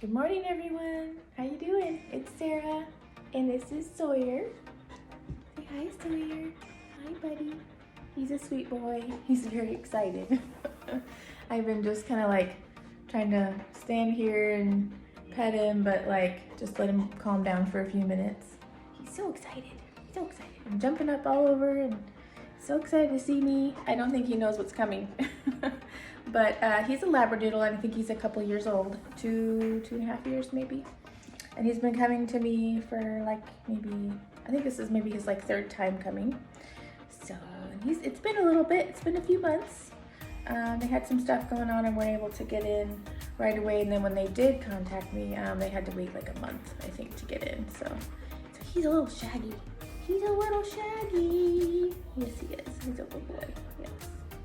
Good morning, everyone. How you doing? It's Sarah, and this is Sawyer. Say hi, Sawyer. Hi, buddy. He's a sweet boy. He's very excited. I've been just kind of like trying to stand here and pet him, but like just let him calm down for a few minutes. He's so excited. He's so excited. I'm jumping up all over and so excited to see me. I don't think he knows what's coming. But he's a Labradoodle. I think he's a couple years old, two and a half years maybe. And he's been coming to me for like maybe, I think this is maybe his like third time coming. So it's been a little bit, it's been a few months. They had some stuff going on and weren't able to get in right away. And then when they did contact me, they had to wait like a month, I think, to get in. So he's a little shaggy. He's a little shaggy. Yes, he is. He's a little boy. Yes.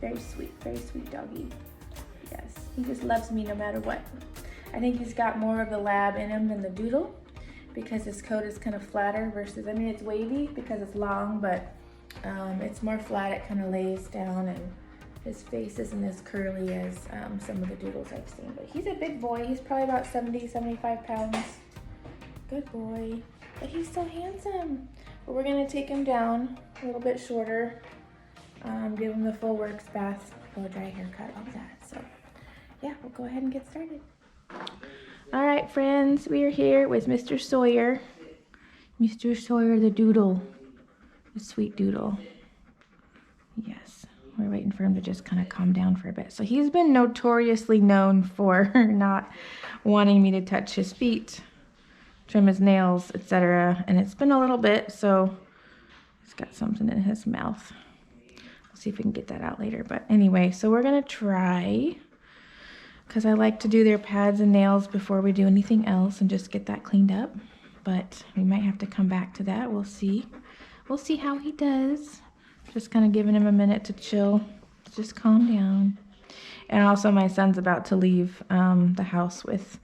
Very sweet doggy. Yes, he just loves me no matter what. I think he's got more of the lab in him than the doodle because his coat is kind of flatter versus, I mean, it's wavy because it's long, but it's more flat. It kind of lays down and his face isn't as curly as some of the doodles I've seen. But he's a big boy. He's probably about 70, 75 pounds. Good boy. But he's so handsome. But we're gonna take him down a little bit shorter. Give him the full works bath, blow dry haircut, all that. So yeah, we'll go ahead and get started. All right, friends, we are here with Mr. Sawyer. Mr. Sawyer the doodle, the sweet doodle. Yes, we're waiting for him to just kind of calm down for a bit. So he's been notoriously known for not wanting me to touch his feet, trim his nails, etc. And it's been a little bit, so he's got something in his mouth. See if we can get that out later. But anyway, so we're gonna try, because I like to do their pads and nails before we do anything else and just get that cleaned up. But we might have to come back to that. We'll see. We'll see how he does. Just kind of giving him a minute to chill, just calm down. And also my son's about to leave the house with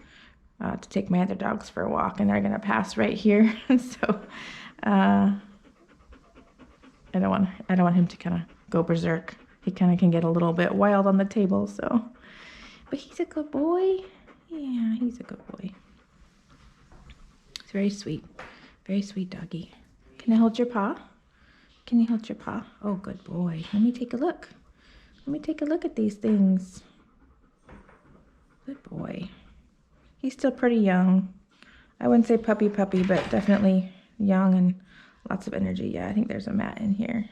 to take my other dogs for a walk, and they're gonna pass right here. So I don't want him to kind of go berserk. He kind of can get a little bit wild on the table, so. But he's a good boy. Yeah, he's a good boy. He's very sweet doggy. Can I hold your paw? Can you hold your paw? Oh, good boy. Let me take a look. Let me take a look at these things. Good boy. He's still pretty young. I wouldn't say puppy, but definitely young and lots of energy. Yeah, I think there's a mat in here.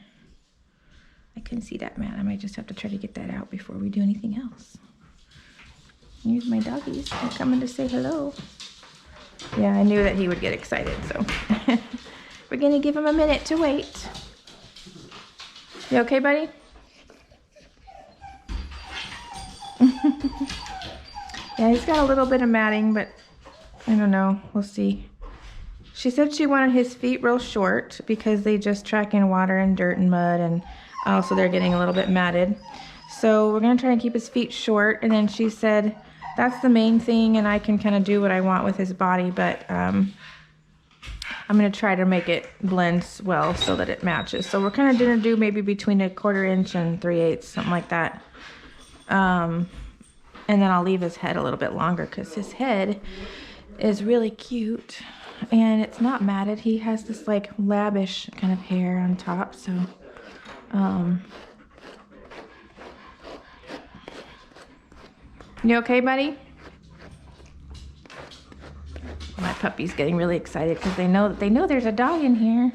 I couldn't see that mat. I might just have to try to get that out before we do anything else. Here's my doggies. They're coming to say hello. Yeah, I knew that he would get excited, so. We're gonna give him a minute to wait. You okay, buddy? Yeah, he's got a little bit of matting, but I don't know. We'll see. She said she wanted his feet real short because they just track in water and dirt and mud, and also they're getting a little bit matted. So we're gonna try and keep his feet short, and then she said that's the main thing, and I can kind of do what I want with his body, but I'm gonna try to make it blend well so that it matches. So we're kind of gonna do maybe between 1/4 inch and 3/8, something like that. And then I'll leave his head a little bit longer because his head is really cute. And it's not matted. He has this like lavish kind of hair on top, so you okay, buddy? My puppy's getting really excited because they know there's a dog in here.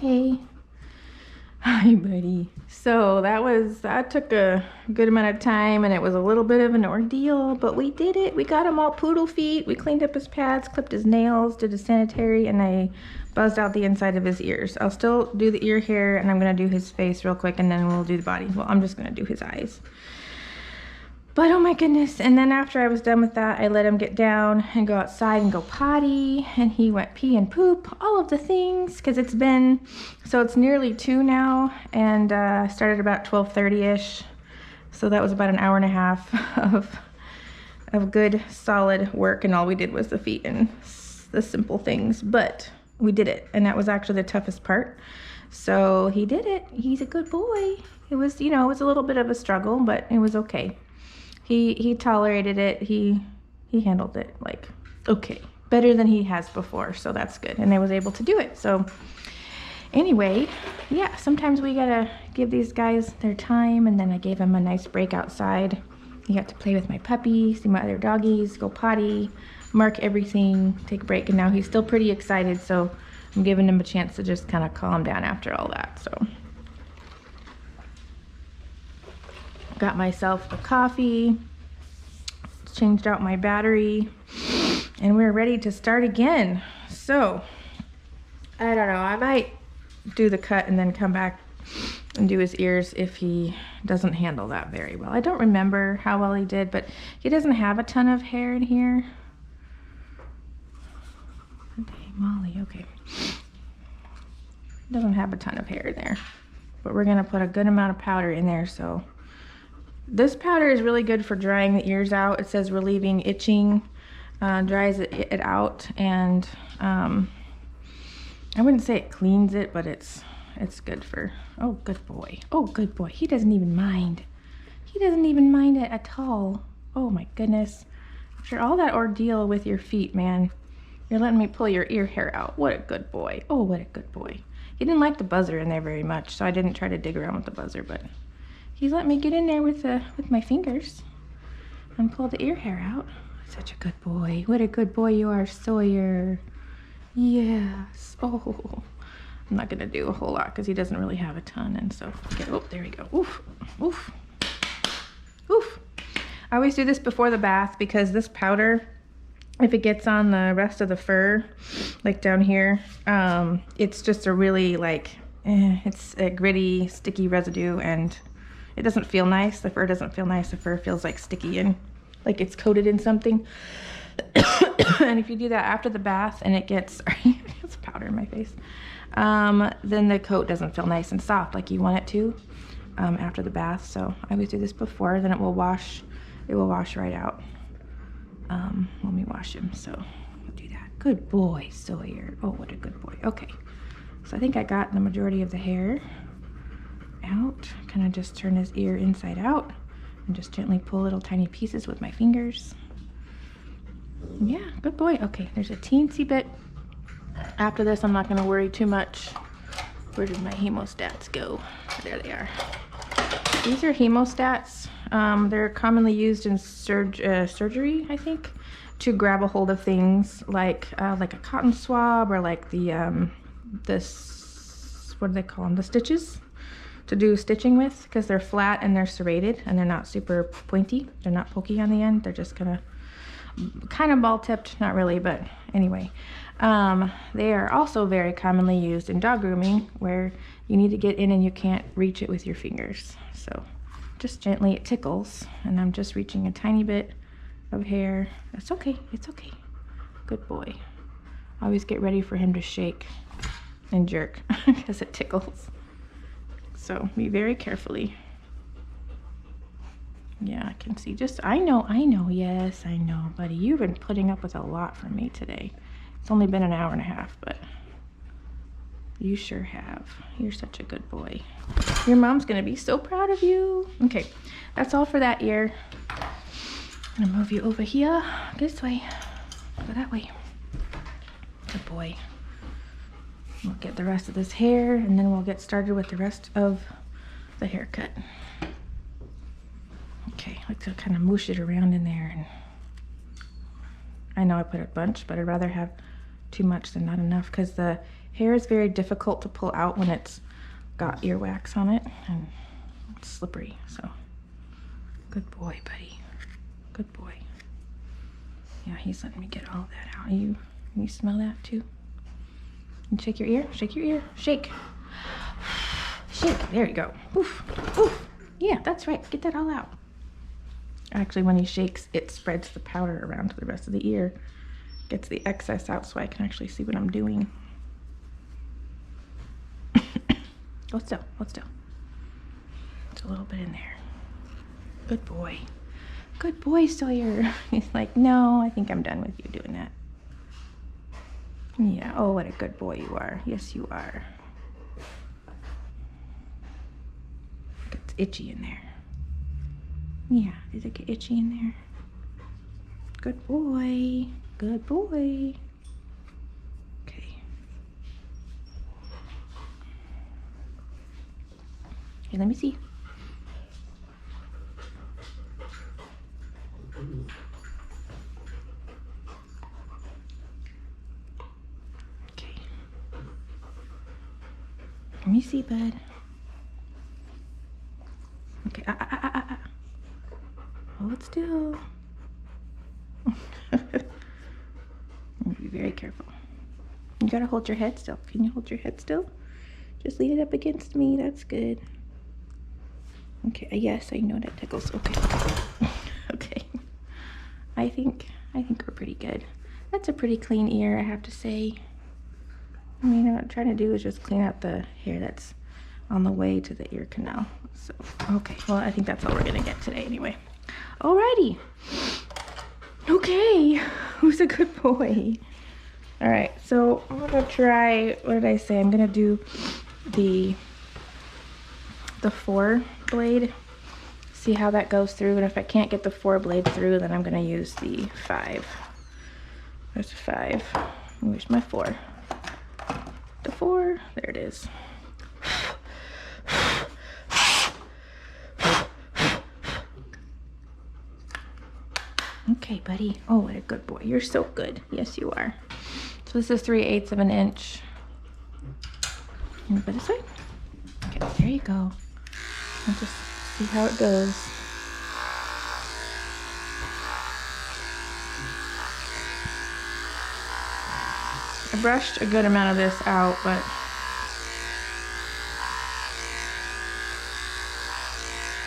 okay. Hi, buddy. So that took a good amount of time, and it was a little bit of an ordeal, but we did it. We got him all poodle feet. We cleaned up his pads, clipped his nails, did his sanitary, and I buzzed out the inside of his ears. I'll still do the ear hair, and I'm gonna do his face real quick, and then we'll do the body. Well, I'm just gonna do his eyes. But oh my goodness, and then after I was done with that, I let him get down and go outside and go potty, and he went pee and poop, all of the things, because it's nearly 2 now, and I started about 12:30-ish, so that was about an hour and a half of good, solid work, and all we did was the feet and the simple things, but we did it, and that was actually the toughest part. So he did it. He's a good boy. It was, you know, it was a little bit of a struggle, but it was okay. He tolerated it. He handled it like okay, better than he has before, so that's good. And I was able to do it. So anyway, yeah, sometimes we gotta give these guys their time, and then I gave him a nice break outside. He got to play with my puppy, see my other doggies, go potty, mark everything, take a break, and now he's still pretty excited, so I'm giving him a chance to just kind of calm down after all that. So got myself a coffee, changed out my battery, and we're ready to start again. So I don't know, I might do the cut and then come back and do his ears if he doesn't handle that very well. I don't remember how well he did, but he doesn't have a ton of hair in here. Okay, Molly, okay. Doesn't have a ton of hair in there, but we're gonna put a good amount of powder in there. So this powder is really good for drying the ears out. It says relieving itching, dries it out, and I wouldn't say it cleans it, but it's good for, oh, good boy. Oh, good boy. He doesn't even mind. He doesn't even mind it at all. Oh my goodness. After all that ordeal with your feet, man, you're letting me pull your ear hair out. What a good boy. Oh, what a good boy. He didn't like the buzzer in there very much, so I didn't try to dig around with the buzzer, but he's let me get in there with my fingers and pull the ear hair out. Such a good boy. What a good boy you are, Sawyer. Yes. Oh, I'm not gonna do a whole lot because he doesn't really have a ton, and so, okay, oh, there we go. Oof, oof, oof. I always do this before the bath because this powder, if it gets on the rest of the fur, like down here, it's just a really it's a gritty, sticky residue, and it doesn't feel nice. The fur doesn't feel nice. The fur feels like sticky and like it's coated in something. And if you do that after the bath and it gets, sorry, it's powder in my face, then the coat doesn't feel nice and soft like you want it to after the bath. So I always do this before, then it will wash right out when we wash him. So we'll do that. Good boy, Sawyer. Oh, what a good boy. Okay, so I think I got the majority of the hair out. Kind of just turn his ear inside out and just gently pull little tiny pieces with my fingers. Yeah, good boy. Okay, there's a teensy bit. After this, I'm not going to worry too much. Where did my hemostats go? There they are. These are hemostats. They're commonly used in surgery, I think, to grab a hold of things like a cotton swab, or like this, what do they call them? The stitches, to do stitching with, because they're flat and they're serrated and they're not super pointy. They're not pokey on the end. They're just kind of ball tipped, not really, but anyway. They are also very commonly used in dog grooming, where you need to get in and you can't reach it with your fingers. So just gently, it tickles, and I'm just reaching a tiny bit of hair. It's okay, it's okay. Good boy. Always get ready for him to shake and jerk because it tickles. So be very carefully. Yeah, I can see. I know, yes, I know, buddy. You've been putting up with a lot from me today. It's only been an hour and a half, but you sure have. You're such a good boy. Your mom's gonna be so proud of you. Okay, that's all for that ear. I'm gonna move you over here. This way. Go that way. Good boy. We'll get the rest of this hair, and then we'll get started with the rest of the haircut. Okay, I like to kind of moosh it around in there. And I know I put a bunch, but I'd rather have too much than not enough, because the Hair is very difficult to pull out when it's got earwax on it, and it's slippery, so. Good boy, buddy. Good boy. Yeah, he's letting me get all that out. You smell that too? And shake your ear, shake your ear, shake. Shake, there you go. Oof, oof. Yeah, that's right, get that all out. Actually, when he shakes, it spreads the powder around to the rest of the ear. Gets the excess out so I can actually see what I'm doing. Hold still, hold still. There's a little bit in there. Good boy. Good boy, Sawyer. He's like, no, I think I'm done with you doing that. Yeah, oh, what a good boy you are. Yes, you are. It's itchy in there. Yeah, did it get itchy in there? Good boy. Good boy. Okay. Here, let me see. Okay. Let me see, bud. Okay. Hold still. Be very careful. You gotta hold your head still. Can you hold your head still? Just lean it up against me. That's good. Okay. Yes, I know that tickles. Okay. Okay. I think we're pretty good. That's a pretty clean ear, I have to say. I mean, what I'm trying to do is just clean out the hair that's on the way to the ear canal. So, okay. Well, I think that's all we're gonna get today anyway. Alrighty. Okay. Who's a good boy? All right. So I'm gonna try. What did I say? I'm gonna do the 4 blade. See how that goes through, and if I can't get the 4 blade through, then I'm gonna use the 5. There's 5. Where's my 4? The 4. There it is. Okay, buddy. Oh, what a good boy. You're so good. Yes, you are. So this is 3/8 of an inch. And go this way. Okay, there you go. I'll just see how it goes. I brushed a good amount of this out, but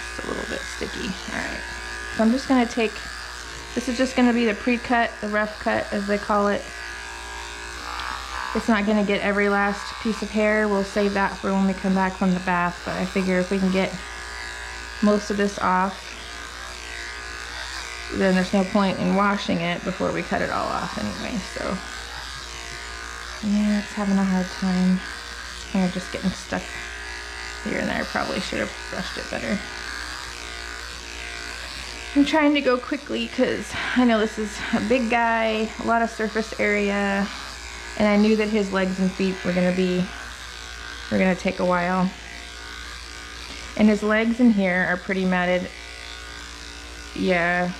it's a little bit sticky. All right. So I'm just gonna take, this is just gonna be the pre-cut, the rough cut as they call it. It's not gonna get every last piece of hair. We'll save that for when we come back from the bath, but I figure if we can get most of this off, then there's no point in washing it before we cut it all off anyway, so. Yeah, it's having a hard time. Kind of just getting stuck here and there. I probably should have brushed it better. I'm trying to go quickly because I know this is a big guy, a lot of surface area, and I knew that his legs and feet were gonna take a while. And his legs in here are pretty matted. Yeah,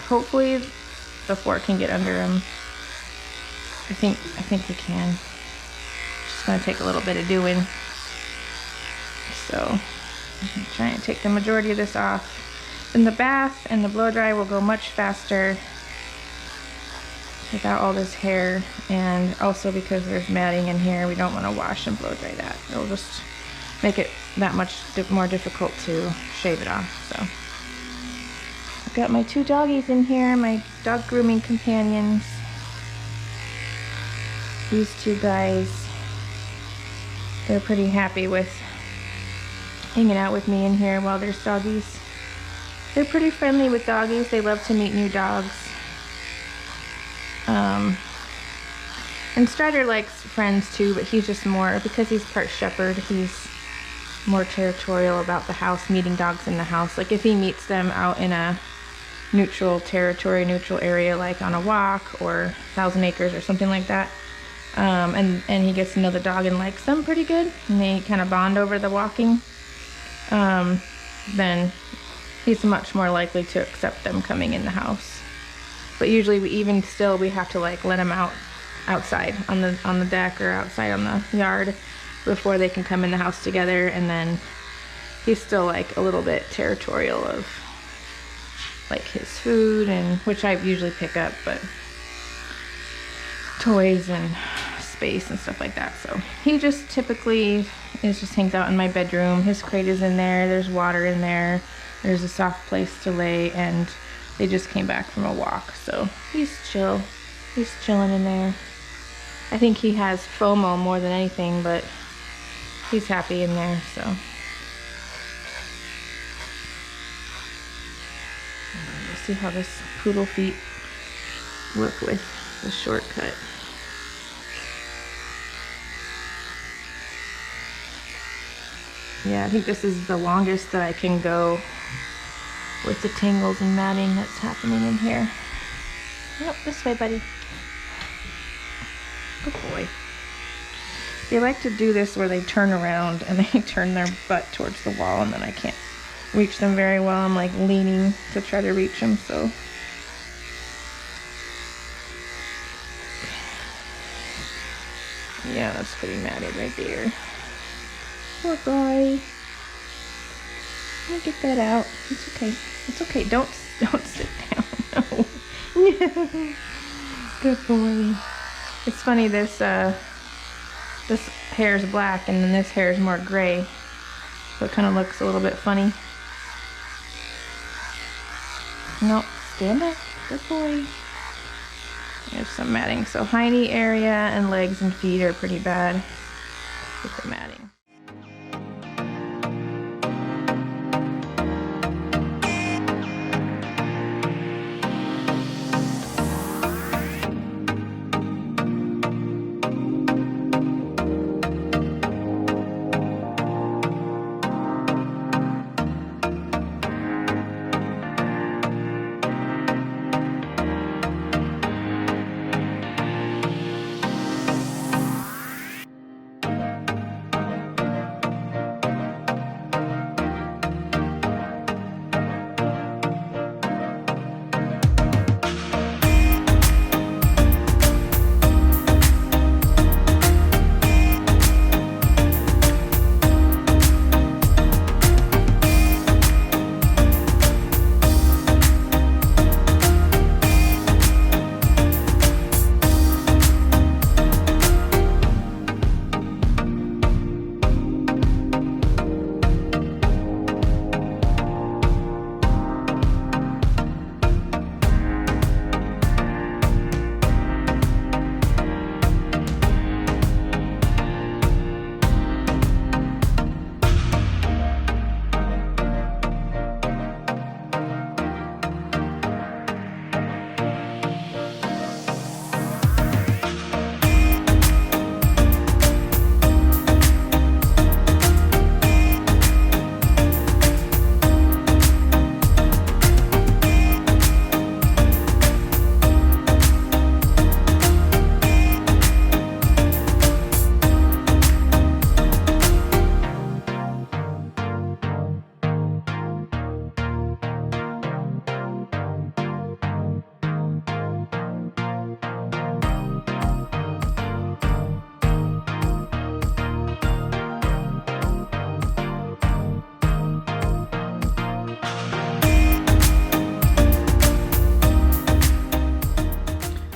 hopefully the fork can get under him. I think we can. It's just gonna take a little bit of doing. So I'm trying to take the majority of this off. Then the bath and the blow dry will go much faster without all this hair, and also because there's matting in here, we don't want to wash and blow dry that. It'll just make it that much more difficult to shave it off. So I've got my 2 doggies in here, my dog grooming companions. These 2 guys, they're pretty happy with hanging out with me in here while there's doggies. They're pretty friendly with doggies. They love to meet new dogs. And Strider likes friends too, but he's just more, because he's part shepherd, he's more territorial about the house, meeting dogs in the house. Like if he meets them out in a neutral territory, neutral area, like on a walk or 1,000 acres or something like that, and he gets to know the dog and likes them pretty good, and they kind of bond over the walking, then he's much more likely to accept them coming in the house. But usually we have to like let him out outside on the deck or outside on the yard before they can come in the house together. And then he's still like a little bit territorial of like his food, and which I usually pick up, but toys and space and stuff like that. So he just typically just hangs out in my bedroom. His crate is in there, there's water in there, there's a soft place to lay, and they just came back from a walk, so he's chilling in there. I think he has FOMO more than anything, but he's happy in there. So we'll see how this poodle feet look with the shortcut. Yeah, I think this is the longest that I can go with the tangles and matting that's happening in here. Nope, this way, buddy. Good boy. They like to do this where they turn around and they turn their butt towards the wall, and then I can't reach them very well. I'm like leaning to try to reach them, so. Yeah, that's pretty matted right there. Poor boy. I'll get that out. It's okay. It's okay. Don't sit down. No. No. Good boy. It's funny, this hair is black and then this hair is more gray, so it kind of looks a little bit funny. No, stand up. Good boy. There's some matting. So hiney area and legs and feet are pretty bad with the matting.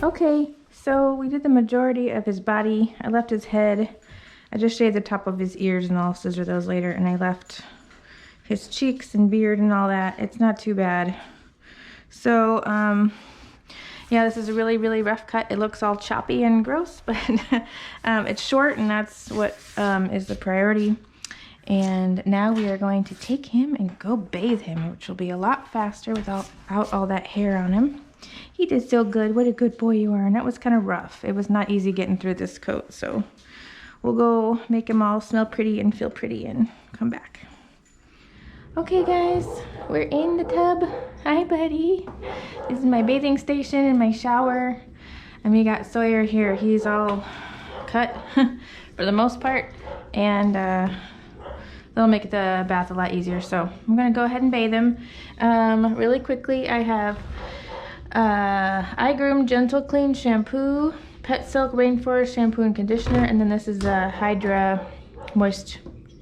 Okay, so we did the majority of his body. I left his head. I just shaved the top of his ears, and I'll scissor those later. And I left his cheeks and beard and all that. It's not too bad. So, yeah, this is a really, really rough cut. It looks all choppy and gross, but it's short, and that's what is the priority. And now we are going to take him and go bathe him, which will be a lot faster without all that hair on him. He did so good. What a good boy you are. And that was kind of rough. It was not easy getting through this coat. So we'll go make him all smell pretty and feel pretty and come back. Okay, guys, we're in the tub. Hi, buddy. This is my bathing station and my shower. And we got Sawyer here. He's all cut for the most part. And that'll make the bath a lot easier. So I'm going to go ahead and bathe him. Really quickly, I have iGroom Gentle Clean Shampoo, Pet Silk Rainforest shampoo and conditioner, and then this is a Hydra Moist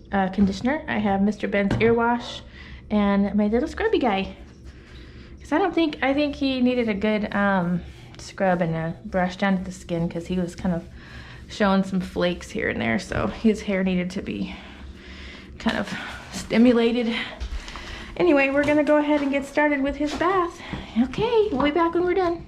conditioner. I have Mr. Ben's ear wash and my little scrubby guy. Because I think he needed a good scrub and a brush down to the skin, because he was kind of showing some flakes here and there, so his hair needed to be kind of stimulated. Anyway, we're gonna go ahead and get started with his bath. Okay, we'll be back when we're done.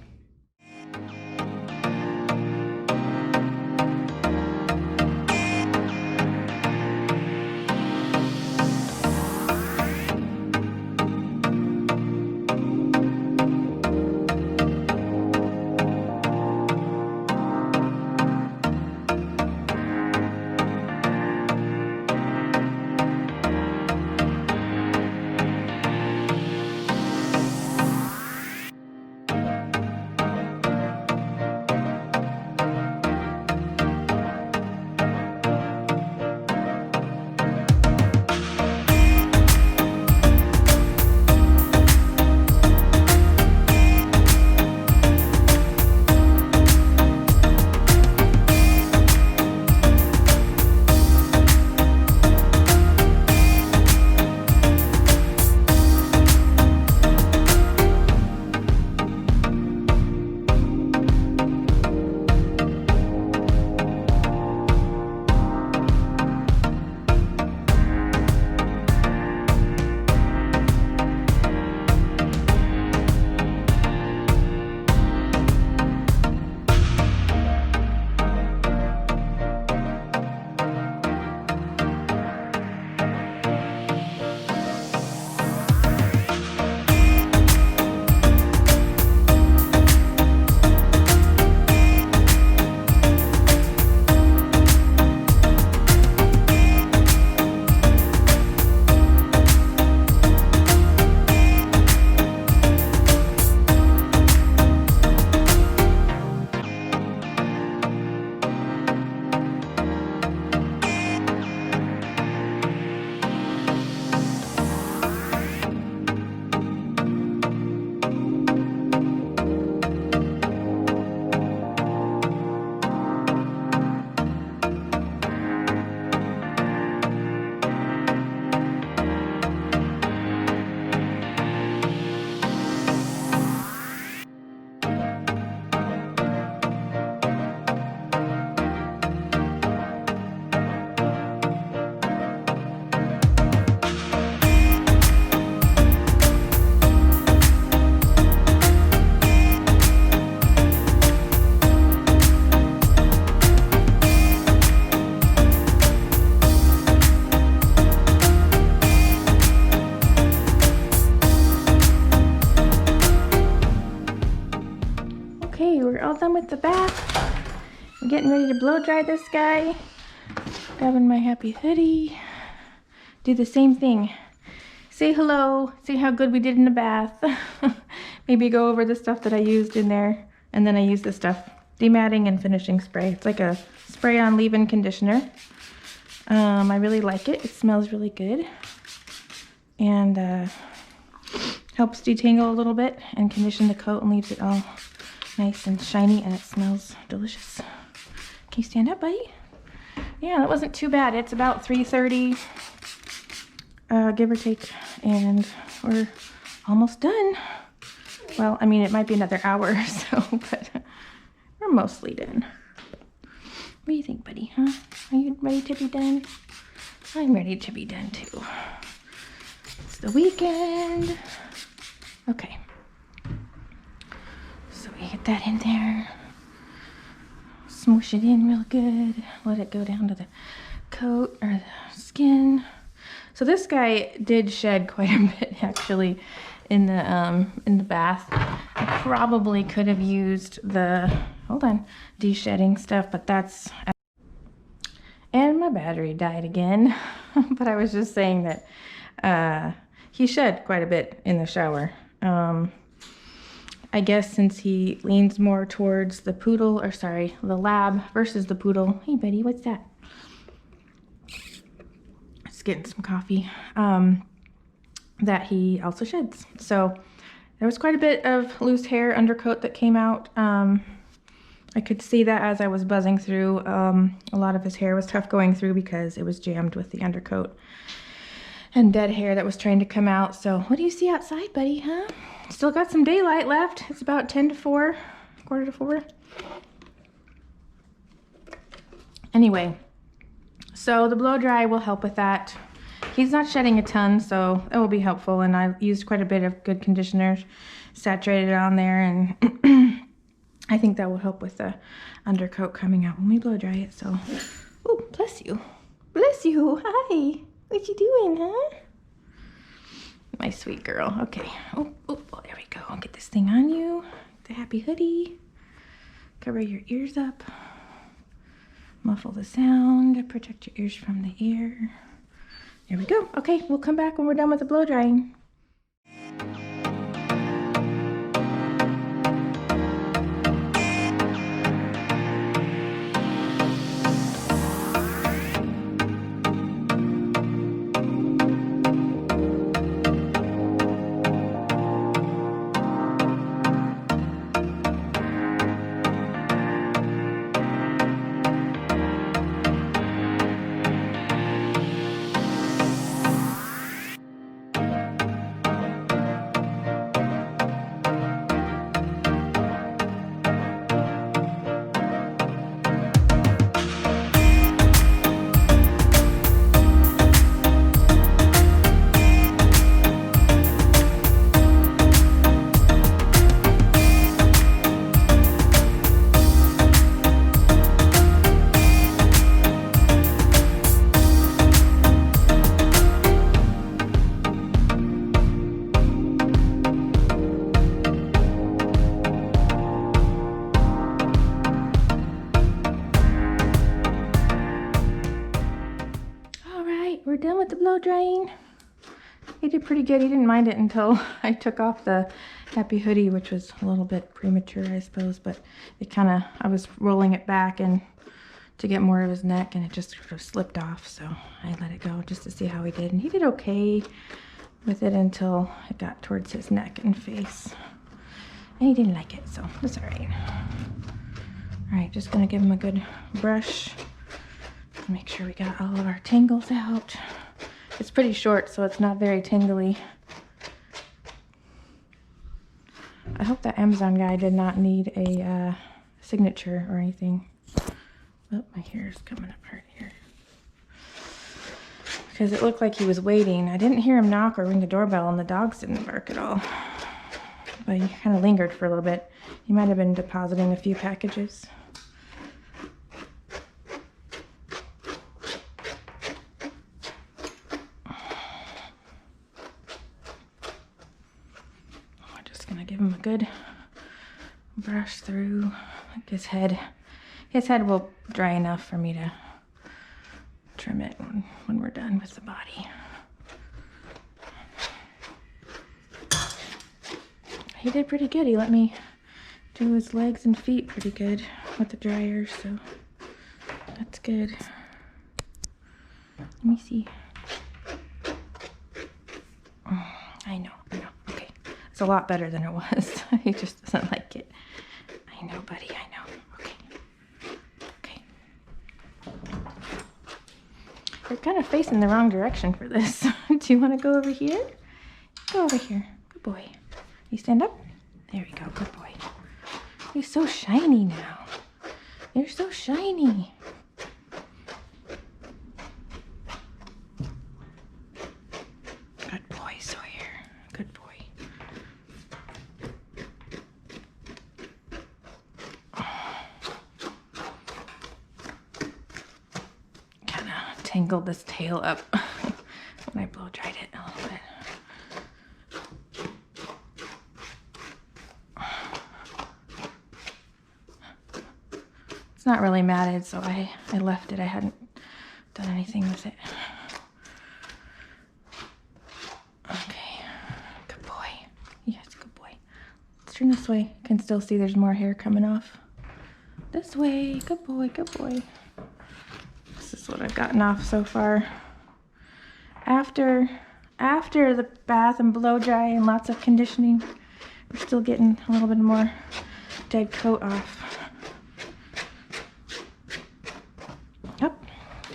Okay, we're all done with the bath. I'm getting ready to blow dry this guy. Grabbing my happy hoodie. Do the same thing. Say hello, see how good we did in the bath. Maybe go over the stuff that I used in there. And then I use the stuff, dematting and finishing spray. It's like a spray-on leave-in conditioner. I really like it. It smells really good. And helps detangle a little bit and condition the coat and leaves it all nice and shiny, and it smells delicious. Can you stand up, buddy? Yeah, that wasn't too bad. It's about 3:30, give or take, and we're almost done. Well, I mean, it might be another hour or so, but we're mostly done. What do you think, buddy, huh? Are you ready to be done? I'm ready to be done, too. It's the weekend. Okay. So we get that in there. Smoosh it in real good. Let it go down to the coat or the skin. So this guy did shed quite a bit, actually, in the bath. I probably could have used the, hold on, de-shedding stuff, but that's, and my battery died again. But I was just saying that he shed quite a bit in the shower. I guess since he leans more towards the poodle, or sorry, the lab versus the poodle. Hey buddy, what's that? Just getting some coffee. That he also sheds. So there was quite a bit of loose hair undercoat that came out. I I could see that as I was buzzing through. A lot of his hair was tough going through because it was jammed with the undercoat and dead hair that was trying to come out. So what do you see outside, buddy, huh? Still got some daylight left. It's about 10 to 4, quarter to 4. Anyway, so the blow dry will help with that. He's not shedding a ton, so it will be helpful. And I used quite a bit of good conditioner, saturated it on there, and I think that will help with the undercoat coming out when we blow dry it. So, oh, bless you. Bless you. Hi. What you doing, huh? My sweet girl. Okay. Oh, there we go. I'll get this thing on you. The happy hoodie. Cover your ears up. Muffle the sound. Protect your ears from the air. There we go. Okay, we'll come back when we're done with the blow drying. We're done with the blow drying. He did pretty good. He didn't mind it until I took off the happy hoodie, which was a little bit premature, I suppose, but it kind of, I was rolling it back and to get more of his neck, and it just sort of slipped off, so I let it go just to see how he did. And he did okay with it until it got towards his neck and face. And he didn't like it, so it's all right. All right, just gonna give him a good brush. Make sure we got all of our tangles out. It's pretty short, so it's not very tingly. I hope that Amazon guy did not need a signature or anything. Oh, my hair is coming up right here. Because it looked like he was waiting. I didn't hear him knock or ring the doorbell, and the dogs didn't bark at all. But he kind of lingered for a little bit. He might have been depositing a few packages. Give him a good brush through his head. His head will dry enough for me to trim it when we're done with the body. He did pretty good. He let me do his legs and feet pretty good with the dryer, so that's good. Let me see. I know. It's a lot better than it was. He just doesn't like it. I know, buddy, I know. Okay. You're kind of facing the wrong direction for this. Do you want to go over here? Go over here. Good boy. You stand up? There we go. Good boy. You're so shiny now. You're so shiny. Good boy, Sawyer. Good boy. Tangled this tail up when I blow dried it a little bit. It's not really matted, so I left it. I hadn't done anything with it. Okay, good boy. Yes, good boy. Let's turn this way. You can still see there's more hair coming off. This way, good boy, good boy. This is what I've gotten off so far. After the bath and blow dry and lots of conditioning, we're still getting a little bit more dead coat off.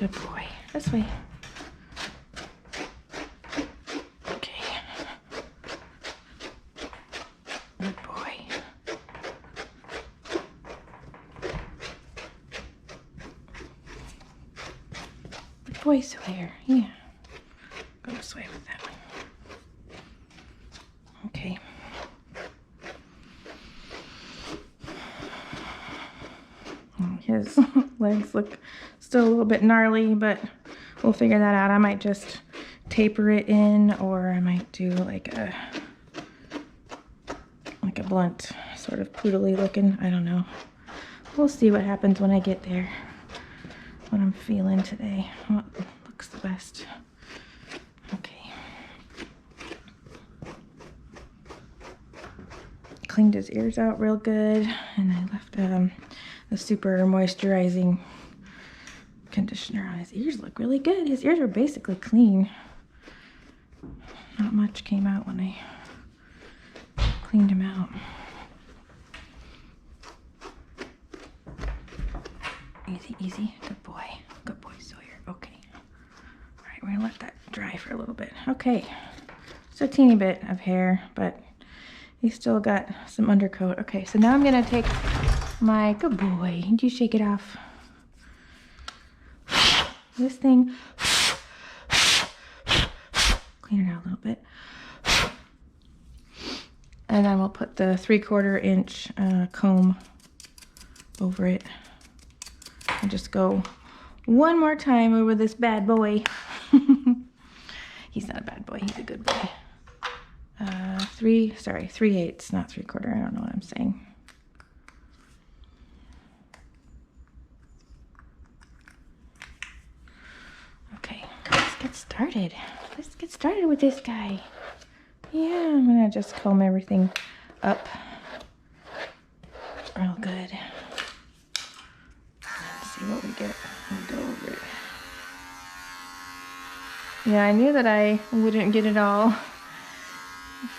Good boy. This way. Okay. Good boy. Good boy, Sawyer. Yeah. Go this way with that one. Okay. His legs look still a little bit gnarly, but we'll figure that out. I might just taper it in, or I might do like a blunt, sort of poodly looking. I don't know. We'll see what happens when I get there. What I'm feeling today. What looks the best. Okay. Cleaned his ears out real good, and I left the super moisturizing conditioner on his ears. Look really good. His ears are basically clean. Not much came out when I cleaned him out. Easy, easy. Good boy. Good boy, Sawyer. Okay. All right, we're gonna let that dry for a little bit. Okay. Just a teeny bit of hair, but he's still got some undercoat. Okay, so now I'm gonna take my, good boy, you shake it off. This thing, clean it out a little bit. And then we'll put the 3/4 inch comb over it. And just go one more time over this bad boy. He's not a bad boy, he's a good boy. 3/8, not 3/4, I don't know what I'm saying. Okay, let's get started. Let's get started with this guy. Yeah, I'm gonna just comb everything up real good. Let's see what we get. We'll go over it. Yeah, I knew that I wouldn't get it all.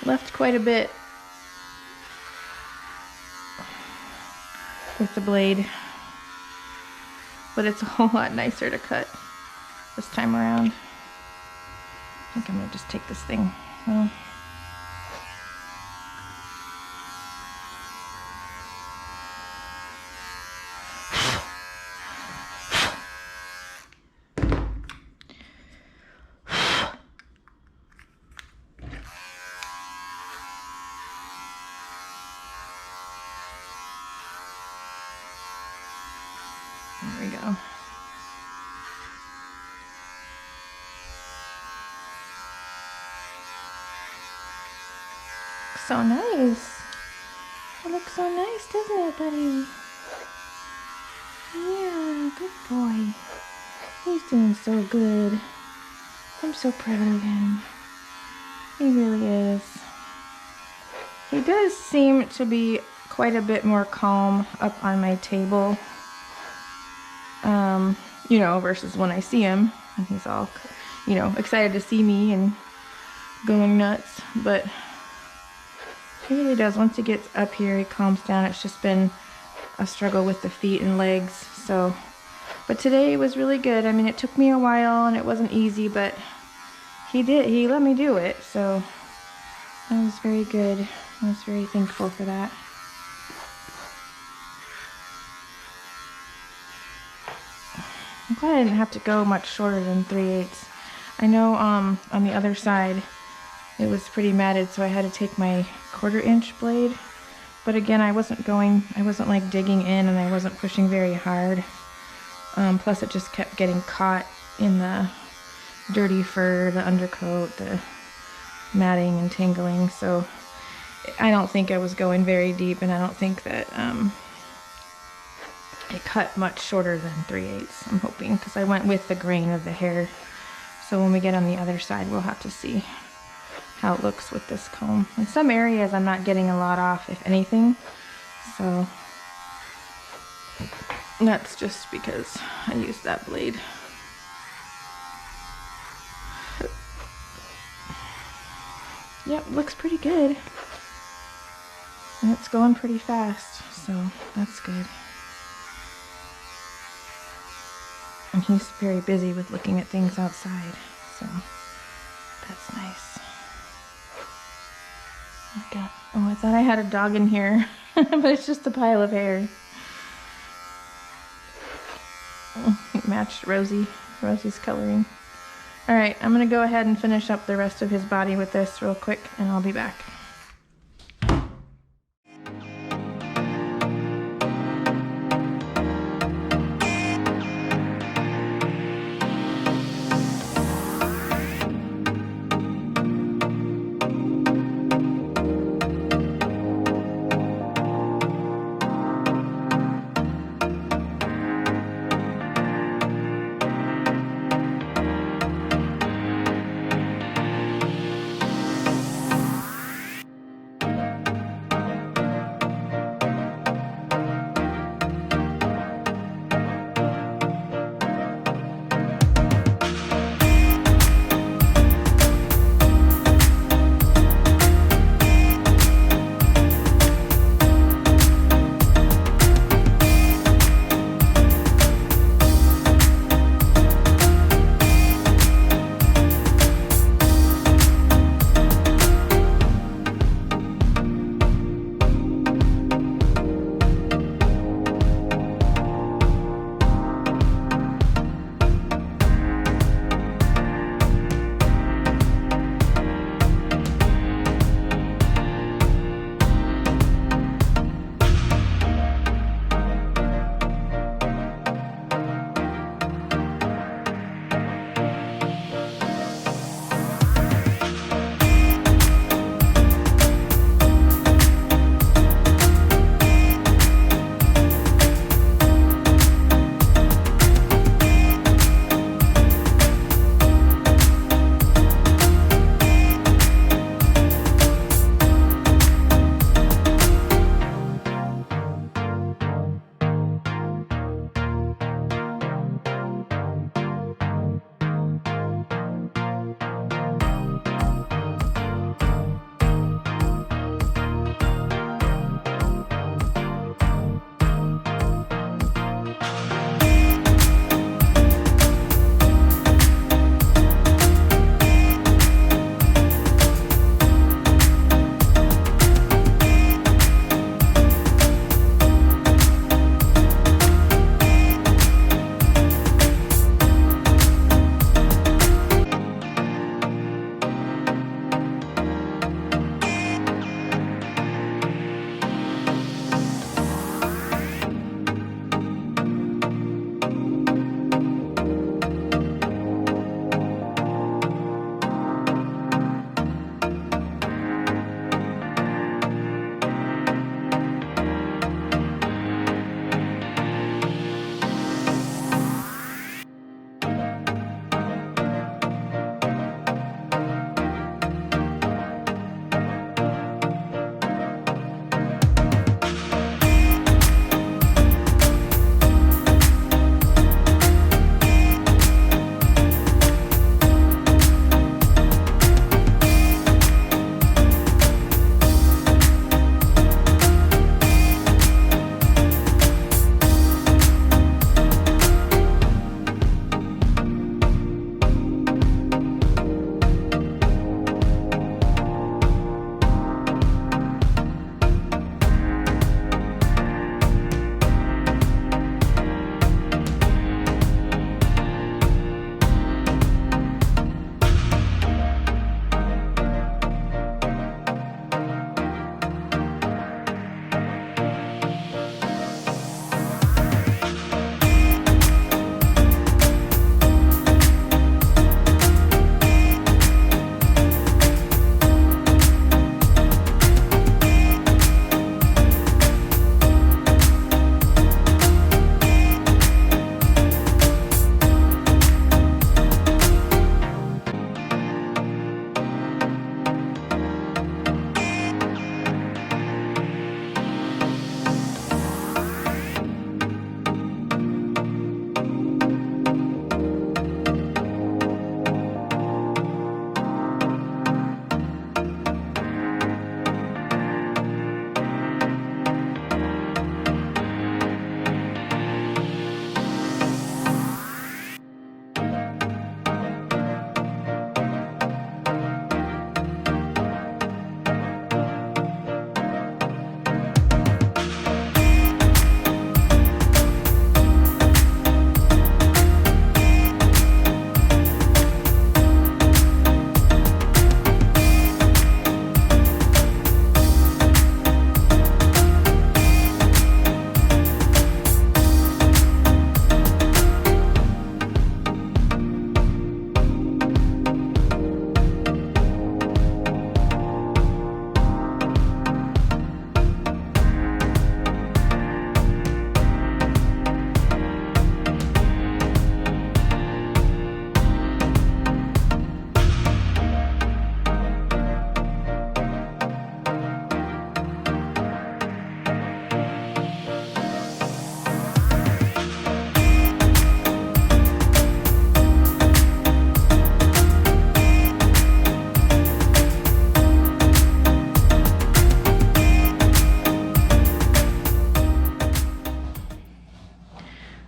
Left quite a bit with the blade, but it's a whole lot nicer to cut this time around. I think I'm gonna just take this thing. Well, there we go. So nice. It looks so nice, doesn't it, buddy? Yeah, good boy. He's doing so good. I'm so proud of him. He really is. He does seem to be quite a bit more calm up on my table. You know, versus when I see him. And he's all, you know, excited to see me and going nuts. But he really does. Once he gets up here, he calms down. It's just been a struggle with the feet and legs. So, but today was really good. I mean, it took me a while and it wasn't easy, but he let me do it. So that was very good. I was very thankful for that. I'm glad I didn't have to go much shorter than 3/8. I know on the other side it was pretty matted, so I had to take my 1/4 inch blade. But again, I wasn't like digging in, and I wasn't pushing very hard. Plus it just kept getting caught in the dirty fur, the undercoat, the matting and tangling. So I don't think I was going very deep, and I don't think that it cut much shorter than 3/8, I'm hoping, because I went with the grain of the hair. So when we get on the other side, we'll have to see how it looks with this comb. In some areas, I'm not getting a lot off, if anything. So that's just because I used that blade. Yep, looks pretty good. And it's going pretty fast, so that's good. And he's very busy with looking at things outside, so that's nice. Oh, I thought I had a dog in here, but it's just a pile of hair. It matched Rosie's coloring. All right, I'm gonna go ahead and finish up the rest of his body with this real quick, and I'll be back.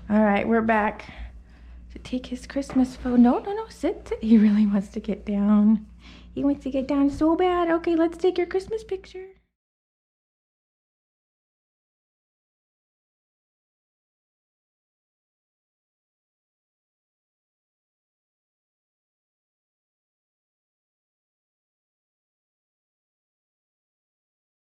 All right, we're back to take his Christmas photo. No, sit. He really wants to get down. He wants to get down so bad. Okay, let's take your Christmas picture.